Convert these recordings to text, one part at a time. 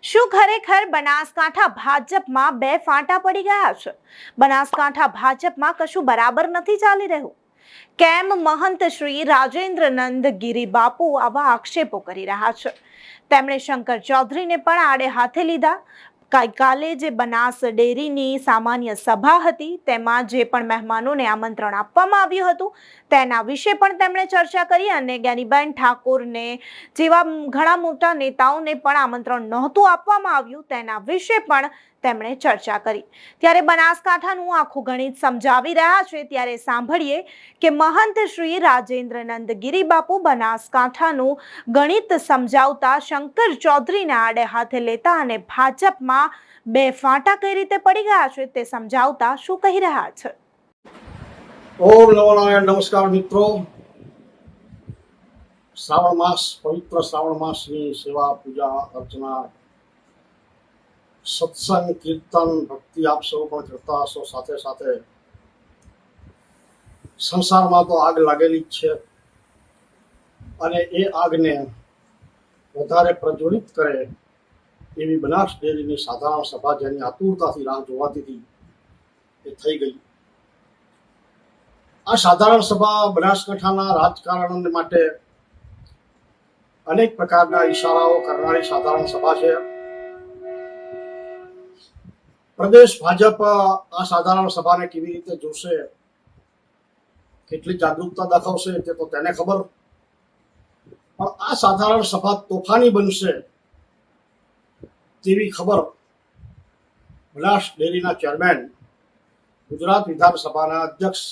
શું ખરેખર બનાસકાંઠા ભાજપમાં બે ફાંટા પડી ગયા છે? બનાસકાંઠા ભાજપમાં કશું બરાબર નથી ચાલી રહ્યું? કેમ મહંત શ્રી રાજેન્દ્ર નંદ ગિરી બાપુ આવા આક્ષેપો કરી રહ્યા છે? તેમણે શંકર ચૌધરીને પણ આડે હાથે લીધા. ગઈકાલે જે બનાસ ડેરીની સામાન્ય સભા હતી તેમાં જે પણ મહેમાનોને આમંત્રણ આપવામાં આવ્યું હતું તેના વિશે પણ તેમણે ચર્ચા કરી અને જ્ઞાનીબેન ઠાકોરને જેવા ઘણા મોટા નેતાઓને પણ આમંત્રણ નહોતું આપવામાં આવ્યું તેના વિશે પણ તેમણે ચર્ચા કરી. ત્યારે બનાસકાંઠાનું આખું ગણિત સમજાવી રહ્યા છે ત્યારે સાંભળીએ કે મહંત શ્રી રાજેન્દ્ર નંદ ગિરી બાપુ બનાસકાંઠાનું ગણિત સમજાવતા શંકર ચૌધરીને આડે હાથે લેતા અને ભાજપમાં બે ફાંટા કઈ રીતે પડી ગયા છે તે સમજાવતા શું કહી રહ્યા છે. ઓમ નમો નારાયણ. નમસ્કાર મિત્રો. શ્રાવણ માસ, પવિત્ર શ્રાવણ માસની સેવા, પૂજા, અર્ચના, સત્સંગ, કીર્તન, ભક્તિ આપ સૌ પણ કરતા હશો. સાથે સાથે સંસારમાં તો આગ લાગેલી જ છે અને એ આગને વધારે પ્રજ્વલિત કરે એવી બનાસ ડેરીની સાધારણ સભા જેની આતુરતાથી રાહ જોવાતી હતી એ થઈ ગઈ. આ સાધારણ સભા બનાસકાંઠાના રાજકારણ માટે અનેક પ્રકારના ઈશારાઓ કરનારી સાધારણ સભા છે. પ્રદેશ ભાજપ આ સાધારણ સભાને કેવી રીતે જોશે, કેટલી જાગૃતતા દાખવશે તે તો તેને ખબર, પણ આ સાધારણ સભા તોફાની બનશે તેવી ખબર બનાસ ડેરીના ચેરમેન, ગુજરાત વિધાનસભાના અધ્યક્ષ,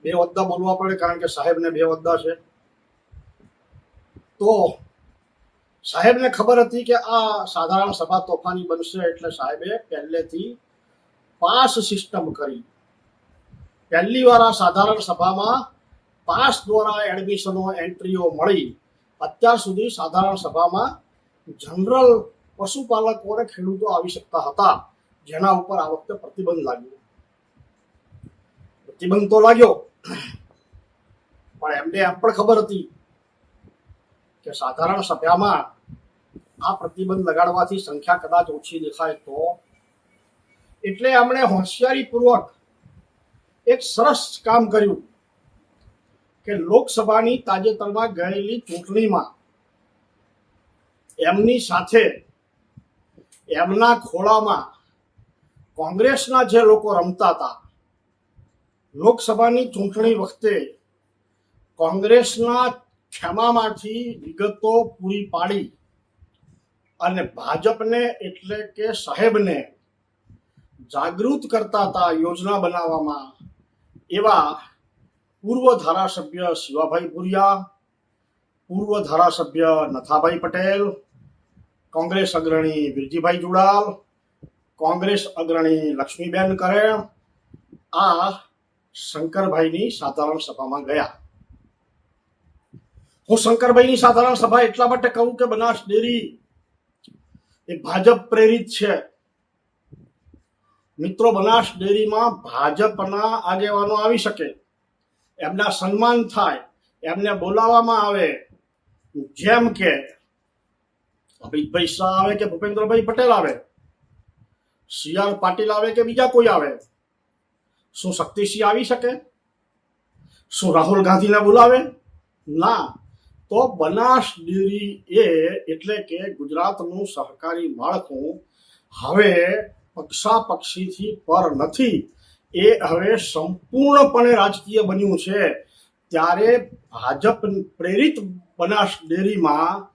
બે હોદ્દા બોલવા પડે કારણ કે સાહેબને બે હોદ્દા છે, તો સાહેબને ખબર હતી કે આ સાધારણ સભા તોફાની બનશે એટલે સાહેબે પહેલેથી પાસ સિસ્ટમ કરી. પહેલી વાર આ સાધારણ સભામાં પાસ દ્વારા એડમિશનો, એન્ટ્રીઓ મળી. અત્યાર સુધી સાધારણ સભામાં જનરલ પશુપાલકો અને ખેડૂતો આવી શકતા હતા, જેના ઉપર આ વખતે પ્રતિબંધ લાગ્યો. પ્રતિબંધ તો લાગ્યો, પણ એમને એમ પણ ખબર હતી કે સાધારણ સભામાં આ પ્રતિબંધ લગાડવાથી સંખ્યા કદાચ ઓછી દેખાય તો, એટલે એમણે હોશિયારીપૂર્વક એક સરસ કામ કર્યું કે લોકસભાની તાજેતરમાં ગયેલી ચૂંટણીમાં એમની સાથે એમના ખોળામાં કોંગ્રેસના જે લોકો રમતા હતા, લોકસભાની ચૂંટણી વખતે કોંગ્રેસના ખેમામાંથી વિગતો પૂરી પાડી અને ભાજપને એટલે કે સાહેબને જાગૃત કરતા હતા યોજના બનાવવામાં. એવા પૂર્વ ધારાસભ્ય શિવાભાઈ ભુરિયા, પૂર્વ ધારાસભ્ય નથાભાઈ પટેલ, કોંગ્રેસ અગ્રણી વિરજીભાઈ જુડાલ, કોંગ્રેસ અગ્રણી લક્ષ્મીબેન કરેણ આ શંકરભાઈની સાધારણ સભામાં ગયા. હું શંકરભાઈની સાધારણ સભા એટલા માટે કહું કે બનાસ ડેરી એ ભાજપ પ્રેરિત છે. મિત્રો, બનાસ ડેરીમાં ભાજપના આગેવાનો આવી શકે, એમના સન્માન થાય, એમને બોલાવવામાં આવે, જેમ કે અમિતભાઈ શાહ આવે કે ભૂપેન્દ્રભાઈ પટેલ આવે, સી.આર. પાટીલ આવે કે બીજા કોઈ આવે. શું શક્તિસિંહ આવી શકે? શું રાહુલ ગાંધીને બોલાવે? ના. તો બનાસ ડેરી એટલે કે ગુજરાતનું સહકારી માળખું હવે પક્ષાપક્ષીથી પર નથી, એ હવે સંપૂર્ણપણે રાજકીય બન્યું છે. ત્યારે ભાજપ પ્રેરિત બનાસ ડેરીમાં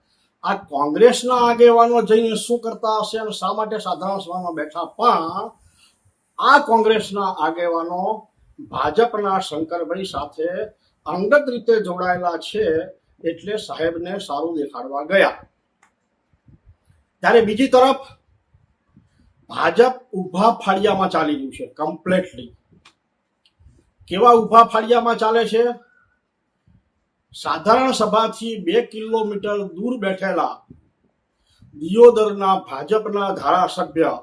આ કોંગ્રેસના આગેવાનો જઈને શું કરતા હશે અને શા માટે સાધારણ સભામાં બેઠા? પણ આ કોંગ્રેસના આગેવાનો ભાજપના શંકરભાઈ સાથે અંગત રીતે જોડાયેલા છે એટલે સાહેબને સારું દેખાડવા ગયા. ત્યારે બીજી તરફ ભાજપ ઊભા ફાળિયામાં ચાલી રહ્યું છે કમ્પ્લીટલી. કેવા ઊભા ફાળિયામાં ચાલે છે? સાધારણ સભાથી 2 કિલોમીટર દૂર બેઠેલા દિયોદરના ભાજપના ધારાસભ્ય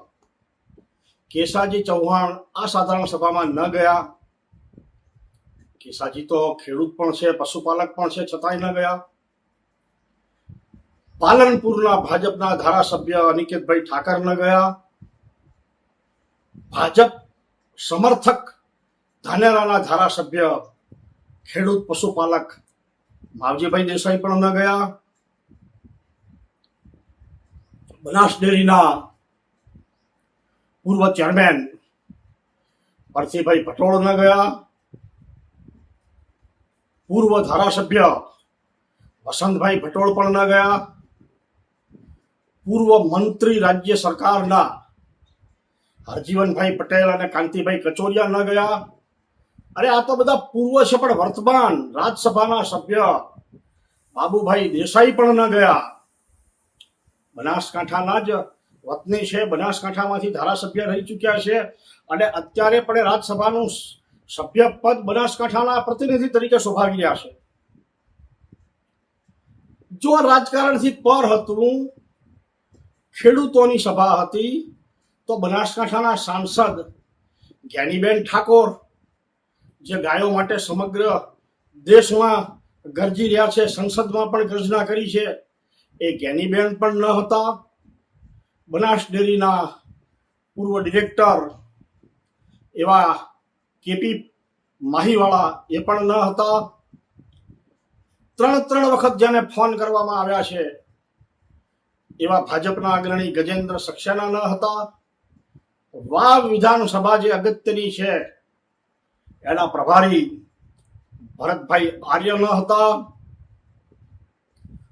કેસાજી ચૌહાણ આ સાધારણ સભામાં ન ગયા. કેસાજી તો ખેડૂત પણ છે, પશુપાલક પણ છે, છતાંય ન ગયા. પાલનપુરના ભાજપના ધારાસભ્ય અનિકેતભાઈ ઠાકર ન ગયા. ભાજપ સમર્થક ધાનેરાના ધારાસભ્ય ખેડૂત પશુપાલક માવજીભાઈ દેસાઈ પણ ન ગયા. બનાસ ડેરીના પૂર્વ ચેરમેન પરથીભાઈ પટોળ ન ગયા. પૂર્વ ધારાસભ્ય વસંતભાઈ પટોળ પણ ન ગયા. પૂર્વ મંત્રી રાજ્ય સરકારના હરજીવનભાઈ પટેલ અને કાંતિભાઈ કચોરિયા ન ગયા. અરે આ તો બધા પૂર્વ છે, પણ વર્તમાન રાજ્યસભાના સભ્ય બાબુભાઈ દેસાઈ પણ ન ગયા. બનાસકાંઠાના જ વતની છે, બનાસકાંઠામાંથી ધારાસભ્ય રહી ચૂક્યા છે અને અત્યારે પણ રાજ્યસભાનું સભ્ય પદ બનાસકાંઠાના પ્રતિનિધિ તરીકે શોભાવી રહ્યા છે. જો રાજકારણથી પર હતું, ખેડૂતોની સભા હતી, તો બનાસકાંઠાના સાંસદ જ્ઞાનીબેન ઠાકોર, જે ગાયો માટે સમગ્ર દેશમાં ગરજી રહ્યા છે, સંસદમાં પણ ગર્જના કરી છે, એ જ્ઞાનીબેન પણ ન હતા. બનાસ ડેરીના પૂર્વ ડિરેક્ટર એવા કેપી માહીવાળા એ પણ ન હતા. ત્રણ વખત જેને ફોન કરવામાં આવ્યા છે એવા ભાજપના અગ્રણી ગજેન્દ્ર સક્સેના ન હતા. વાવ વિધાનસભા જે અગત્યની છે એના પ્રભારી ભરતભાઈ આર્ય ન હતા.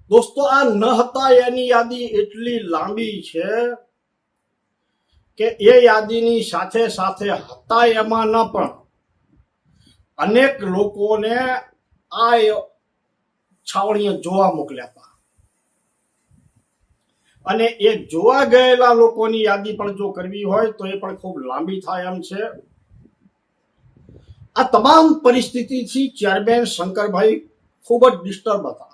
દોસ્તો, આ ન હતા એની યાદી એટલી લાંબી છે કે એ યાદીની સાથે સાથે હતા એમાં ન પણ અનેક લોકોને આ છાવણીએ જોવા મોકલ્યા હતા. અને એ જોવા ગયેલા લોકોની યાદી પણ જો કરવી હોય તો એ પણ ખૂબ લાંબી થાય એમ છે. આ તમામ પરિસ્થિતિથી ચેરમેન શંકરભાઈ ખૂબ જ ડિસ્ટર્બ હતા.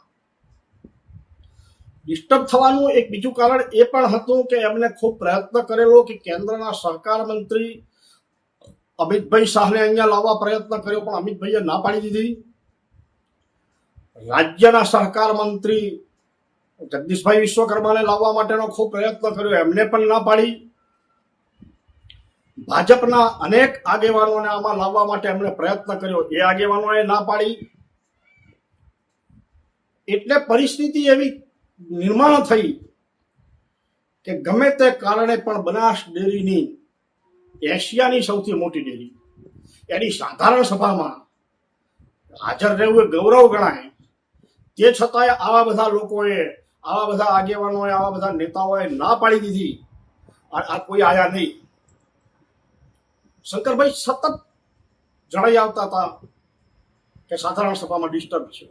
ડિસ્ટર્બ થવાનું એક બીજું કારણ એ પણ હતું કે એમને ખૂબ પ્રયત્ન કરેલો કે કેન્દ્રના સહકાર મંત્રી અમિતભાઈ શાહને અહીંયા લાવવા પ્રયત્ન કર્યો, પણ અમિતભાઈએ ના પાડી દીધી. રાજ્યના સહકાર મંત્રી જગદીશભાઈ વિશ્વકર્માને લાવવા માટેનો ખૂબ પ્રયત્ન કર્યો, એમને પણ ના પાડી. ભાજપના અનેક આગેવાનોને આમાં લાવવા માટે એમણે પ્રયત્ન કર્યો, એ આગેવાનોએ ના પાડી. એટલે પરિસ્થિતિ એવી નિર્માણ થઈ કે ગમે તે કારણે પણ બનાસ ડેરીની એશિયાની સૌથી મોટી ડેરી એની સાધારણ સભામાં હાજર રહેવું એ ગૌરવ ગણાય. તે છતાંય આવા બધા લોકોએ, આવા બધા આગેવાનોએ, આવા બધા નેતાઓએ ના પાડી દીધી. આ કોઈ આયા નહીં. શંકરભાઈ સતત જણાઈ આવતા હતા કે સાધારણ સભામાં ડિસ્ટર્બ છે.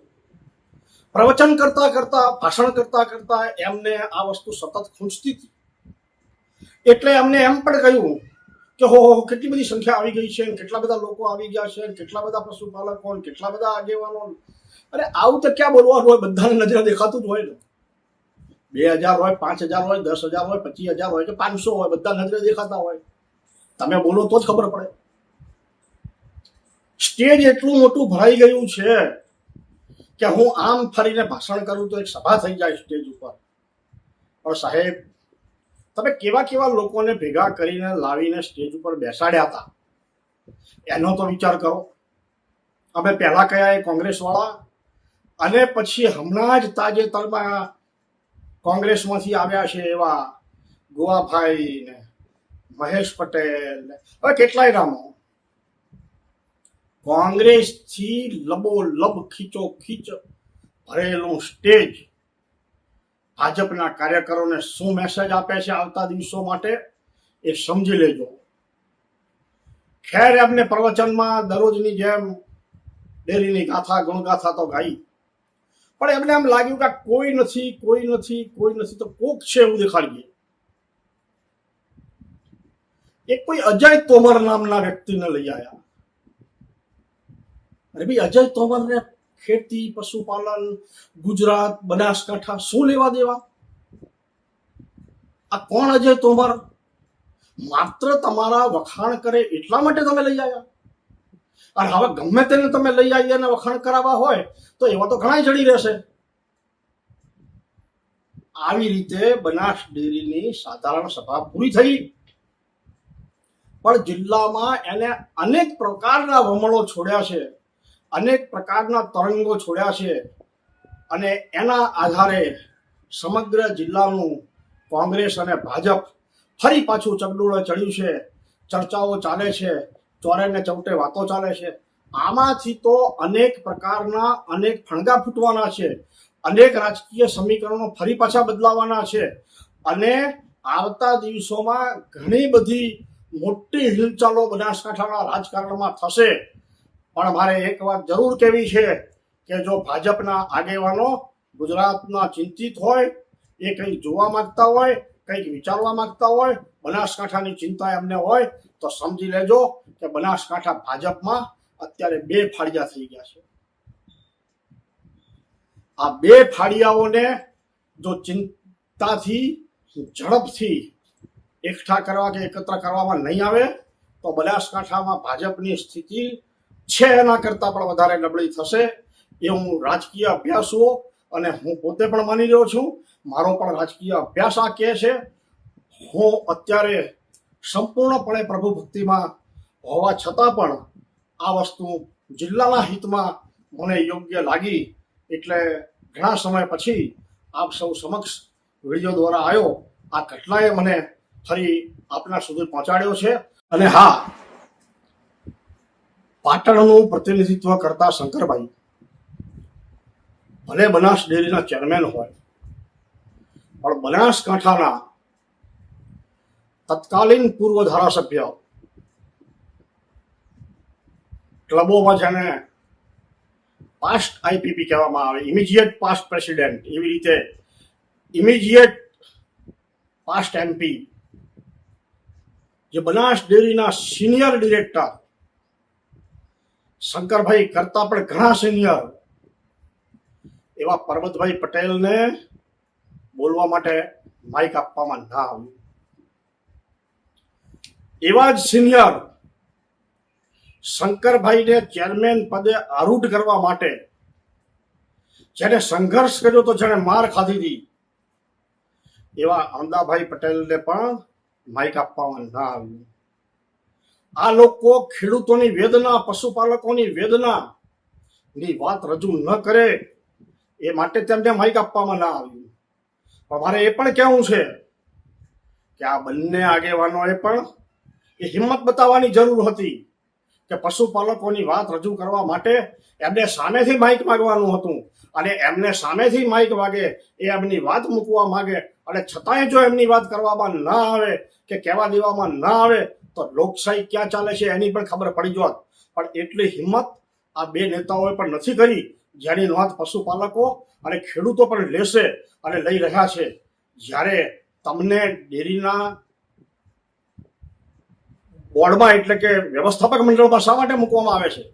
પ્રવચન કરતા કરતા, ભાષણ કરતા કરતા એમને આ વસ્તુ સતત ખૂંચતી હતી. એટલે એમને એમ પણ કહ્યું કે હો કેટલી બધી સંખ્યા આવી ગઈ છે, કેટલા બધા લોકો આવી ગયા છે, કેટલા બધા પશુપાલકો, કેટલા બધા આગેવાનો. અરે આવું તો ક્યાં બોલવાનું હોય, બધાને નજરે દેખાતું જ હોય ને. 2000 હોય, 5000 હોય, 10,000 હોય, 25,000 હોય કે 500 હોય, બધા નજરે દેખાતા હોય. તમે બોલો તો જ ખબર પડે. સ્ટેજ એટલું મોટું ભરાઈ ગયું છે કે હું આમ ફરીને ભાષણ કરું તો એક સભા થઈ જાય સ્ટેજ ઉપર. પણ સાહેબ, તમે કેવા કેવા લોકોને ભેગા કરીને લાવીને સ્ટેજ ઉપર બેસાડ્યા હતા એનો તો વિચાર કરો. અમે પહેલા કયા, એ કોંગ્રેસવાળા, અને પછી હમણાં જ તાજેતરમાં કોંગ્રેસમાંથી આવ્યા છે એવા ગોવાભાઈ ને મહેશ પટેલ, હવે કેટલાય નામો. કોંગ્રેસથી લબોલબ ખીચો ખીચ ભરેલું સ્ટેજ ભાજપના કાર્યકરોને શું મેસેજ આપે છે આવતા દિવસો માટે એ સમજી લેજો. ખેર, એમને પ્રવચનમાં દરરોજની જેમ ડેરીની ગાથા ગુણગાથા તો ગાઈ, પણ એમને એમ લાગ્યું કે કોઈ નથી, કોઈ નથી, કોઈ નથી, તો કોક છે એવું દેખાડીએ. એક કોઈ અજય તોમર નામના વ્યક્તિને લઈ આવ્યા. અરે ભાઈ, અજય તોમરને ખેતી, પશુપાલન, ગુજરાત, બનાસકાંઠા શું લેવા દેવા? આ કોણ અજય તોમર? માત્ર તમારા વખાણ કરે એટલા માટે તમે લઈ આવ્યા? અને હવે ગમે તેને તમે લઈ આવીએ અને વખાણ કરાવવા હોય તો એવા તો ઘણા જડી રહેશે. આવી રીતે બનાસ ડેરીની સાધારણ સભા પૂરી થઈ, પણ જિલ્લામાં એને અનેક પ્રકારના વમળો છોડ્યા છે, અનેક પ્રકારના તરંગો છોડ્યા છે, અને એના આધારે સમગ્ર જિલ્લાનું કોંગ્રેસ અને ભાજપ ફરી પાછું ચગડોળે ચડ્યું છે. ચર્ચાઓ ચાલે છે, ચોરે ને ચૌટે વાતો ચાલે છે. આમાંથી તો અનેક પ્રકારના અનેક ફણગા ફૂટવાના છે, અનેક રાજકીય સમીકરણો ફરી પાછા બદલાવાના છે, અને આવતા દિવસોમાં ઘણી બધી મોટી હિલચાલો બનાસકાંઠાના રાજકારણમાં થશે. પણ મારે એક વાત જરૂર કહેવી છે કે જો ભાજપના આગેવાનો ગુજરાતના ચિંતિત હોય, એ કંઈક જોવા માંગતા હોય, કંઈક વિચારવા માંગતા હોય, બનાસકાંઠાની ચિંતા એમને હોય, તો સમજી લેજો કે બનાસકાંઠા ભાજપમાં અત્યારે 2 ફાળિયા થઈ ગયા છે. આ 2 ફાળિયાઓને જો ચિંતાથી ઝડપથી એકઠા કરવા કે એકત્ર કરવામાં નહીં આવે તો બનાસકાંઠામાં ભાજપની સ્થિતિ છે એના કરતાં પણ વધારે નબળી થશે. એ હું રાજકીય અભ્યાસુઓ અને હું પોતે પણ માની રહ્યો છું. મારો પણ રાજકીય અભ્યાસ આ કહે છે. હું અત્યારે સંપૂર્ણપણે પ્રભુ ભક્તિમાં હોવા છતાં પણ આ વસ્તુ જિલ્લાના હિતમાં મને યોગ્ય લાગી, એટલે ઘણા સમય પછી આપ સૌ સમક્ષ વિડીયો દ્વારા આવ્યો. આ ઘટનાએ મને ફરી આપના સુધી પહોંચાડ્યો છે. અને હા, પાટણનું પ્રતિનિધિત્વ કરતા શંકરભાઈ ભલે બનાસ ડેરીના ચેરમેન હોય, પણ બનાસકાંઠાના તત્કાલીન પૂર્વ ધારાસભ્ય, ક્લબોમાં જેને પાસ્ટ આઈપીપી કહેવામાં આવે, ઇમિજિએટ પાસ્ટ પ્રેસિડેન્ટ, એવી રીતે ઇમિજિએટ પાસ્ટ એમપી, જે બનાસ ડેરીના સિનિયર ડિરેક્ટર શંકરભાઈ કરતા પણ ઘણા સિનિયર એવા પરબતભાઈ પટેલને બોલવા માટે માઇક આપવામાં ના આવ્યું. એવા જ સિનિયર શંકરભાઈને ચેરમેન પદે આરૂઢ કરવા માટે જેને સંઘર્ષ કર્યો તો, જેને માર ખાધી હતી, એવા અમદાભાઈ પટેલને પણ માઇક આપવામાં ના આવ્યું. આ લોકો ખેડૂતોની વેદના, પશુપાલકોની વેદના ની વાત રજૂ ન કરે એ માટે તેમને માઇક આપવામાં ના આવ્યું. પણ મારે એ પણ કહેવું છે કે આ બંને આગેવાનોએ પણ એ હિંમત બતાવવાની જરૂર હતી કે પશુપાલકોની વાત રજૂ કરવા માટે એમને સામેથી માઇક માંગવાનું હતું, અને એમને સામેથી માઇક વાગે, એ એમની વાત મૂકવા માંગે, અને છતાંય જો એમની વાત કરવામાં ના આવે કે કહેવા દેવામાં ના આવે તો લોકશાહી ક્યાં ચાલે છે એની પણ ખબર પડી જોત. પણ એટલી હિંમત આ 2 નેતાઓએ પણ નથી કરી, જેની નોંધ પશુપાલકો અને ખેડૂતો પણ લેશે અને લઈ રહ્યા છે. જ્યારે તમને ડેરીના બોર્ડમાં, એટલે કે વ્યવસ્થાપક મંડળમાં શા માટે મૂકવામાં આવે છે?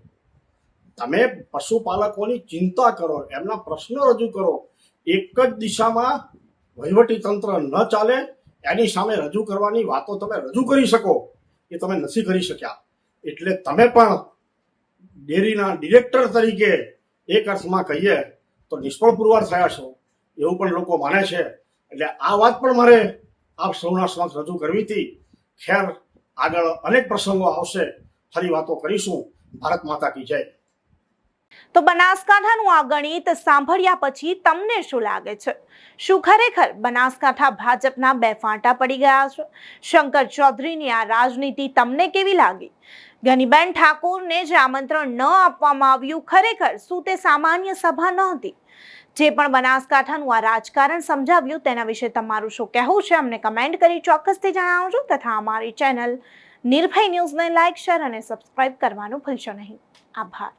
તમે પશુપાલકોની ચિંતા કરો, એમના પ્રશ્નો રજૂ કરો. એક જ દિશામાં વહીવટી તંત્ર ન ચાલે, એની સામે રજૂ કરવાની વાતો તમે રજૂ કરી શકો, એ તમે નથી કરી શક્યા. એટલે તમે પણ ડેરીના ડિરેક્ટર તરીકે એક અર્થમાં કહીએ તો નિષ્ફળ પુરવાર થયા છો, એવું પણ લોકો માને છે. એટલે આ વાત પણ મારે આપ સૌના સમક્ષ રજૂ કરવી હતી. ખેર, આગળ અનેક પ્રસંગો આવશે, ફરી વાતો કરીશું. ભારત માતા કી જય. તો બનાસકાંઠાનું આ ગણિત સાંભળ્યા પછી તમને શું લાગે છે? શું ખરેખર બનાસકાંઠા ભાજપના 2 ફાંટા પડી ગયા છે? શંકર ચૌધરીની આ રાજનીતિ તમને કેવી લાગી? ગનીબેન ઠાકોરને જે આમંત્રણ ન આપવામાં આવ્યું, ખરેખર શું તે સામાન્ય સભા નહોતી? જે પણ બનાસકાંઠાનું આ રાજકારણ સમજાવ્યું, તેના વિશે તમારું શું કહેવું છે અમને કમેન્ટ કરી ચોક્કસથી જણાવજો. તથા અમારી ચેનલ નિર્ભય ન્યૂઝને લાઇક, શેર અને સબસ્ક્રાઇબ કરવાનું ભૂલશો નહીં. આભાર.